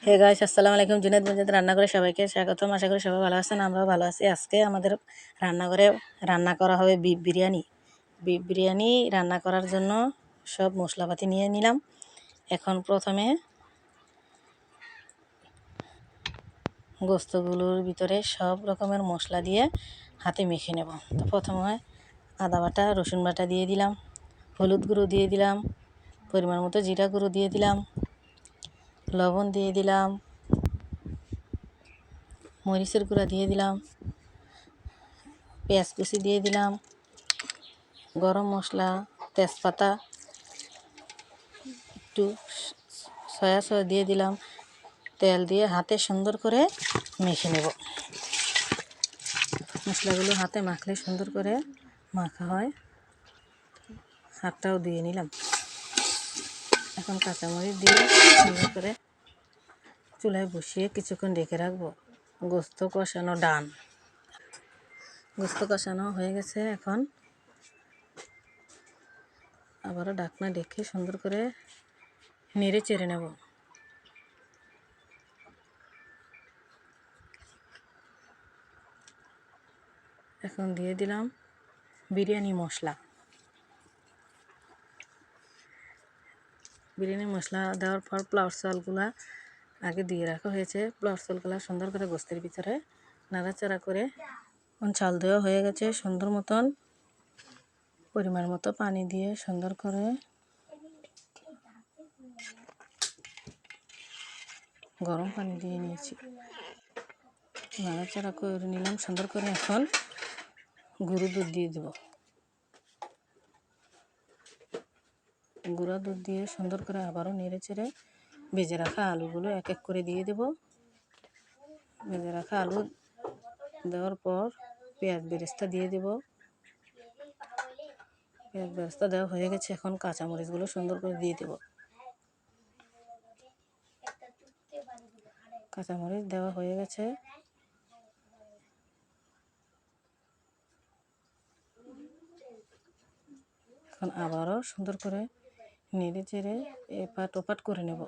Hey guys, আসসালামু আলাইকুম। জুনেদ মজিদ রান্নাঘরে সবাইকে স্বাগতম। আশা করি সবাই ভালো আছেন, আমরাও ভালো আছি। আজকে আমাদের রান্নাঘরে রান্না করা হবে বিফ বিরিয়ানি। বিফ বিরিয়ানি রান্না করার জন্য সব মশলাপাতি নিয়ে নিলাম। এখন প্রথমে গোস্তগুলোর ভিতরে সব রকমের মশলা দিয়ে হাতে মেখে নেব। তো প্রথমে আদা বাটা, রসুন বাটা দিয়ে দিলাম, হলুদ গুঁড়ো দিয়ে দিলাম, পরিমাণ মতো জিরা গুঁড়ো দিয়ে দিলাম, লবণ দিয়ে দিলাম, মরিচের গুঁড়া দিয়ে দিলাম, পেঁয়াজ কুচি দিয়ে দিলাম, গরম মশলা, তেজপাতা, একটু সয়া সস দিয়ে দিলাম। তেল দিয়ে হাতে সুন্দর করে মেখে নেব। মশলাগুলো হাতে মাখলে সুন্দর করে মাখা হয়। হাতটাও দিয়ে নিলাম। এখন কাঁচামরিচ দিয়ে সুন্দর করে চুলায় বসিয়ে কিছুক্ষণ রেখে রাখবো। গোস্ত কষানো ডান। গোস্ত কষানো হয়ে গেছে। এখন আবারও ঢাকনা রেখে সুন্দর করে নেড়ে চেড়ে নেব। এখন দিয়ে দিলাম বিরিয়ানি মশলা। বিরিয়ানি মশলা দেওয়ার পর পোলাওর চালগুলা আগে দিয়ে রাখা হয়েছে। পোলাওর চালগুলা সুন্দর করে গোস্তের ভিতরে নাড়াচাড়া করে চাল দেওয়া হয়ে গেছে। সুন্দর মতন পরিমাণ মতো পানি দিয়ে সুন্দর করে গরম পানি দিয়ে নিয়েছি, নাড়াচাড়া করে নিলাম সুন্দর করে। এখন গুঁড়ো দুধ দিয়ে দেব। গুঁড়া দুধ দিয়ে সুন্দর করে আবারও নেড়ে চেড়ে ভেজে রাখা আলুগুলো এক এক করে দিয়ে দেব। ভেজে রাখা আলু দেওয়ার পর পেঁয়াজ বেরেস্তা দিয়ে দেব। পেঁয়াজ বেরেস্তা দেওয়া হয়ে গেছে। এখন কাঁচামরিচগুলো সুন্দর করে দিয়ে দেব। কাঁচামরিচ দেওয়া হয়ে গেছে। এখন আবারও সুন্দর করে নেড়ে চেড়ে এপাট ওপাট করে নেব।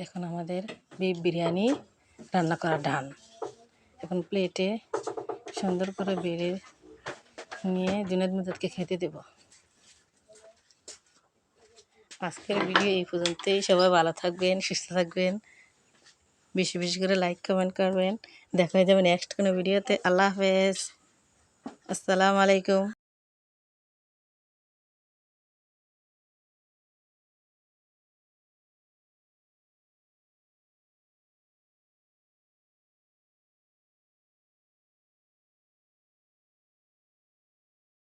এখন আমাদের বিফ বিরিয়ানি রান্না করা ডান। এখন প্লেটে সুন্দর করে বেড়ে নিয়ে জুনেদ মজিদকে খেতে দেব। আজকের ভিডিও এই পর্যন্তই। সবাই ভালো থাকবেন, সুস্থ থাকবেন, বেশি বেশি করে লাইক কমেন্ট করবেন। দেখা হয়ে যাবে নেক্সট কোনো ভিডিওতে। আল্লাহ হাফেজ, আসসালামু আলাইকুম।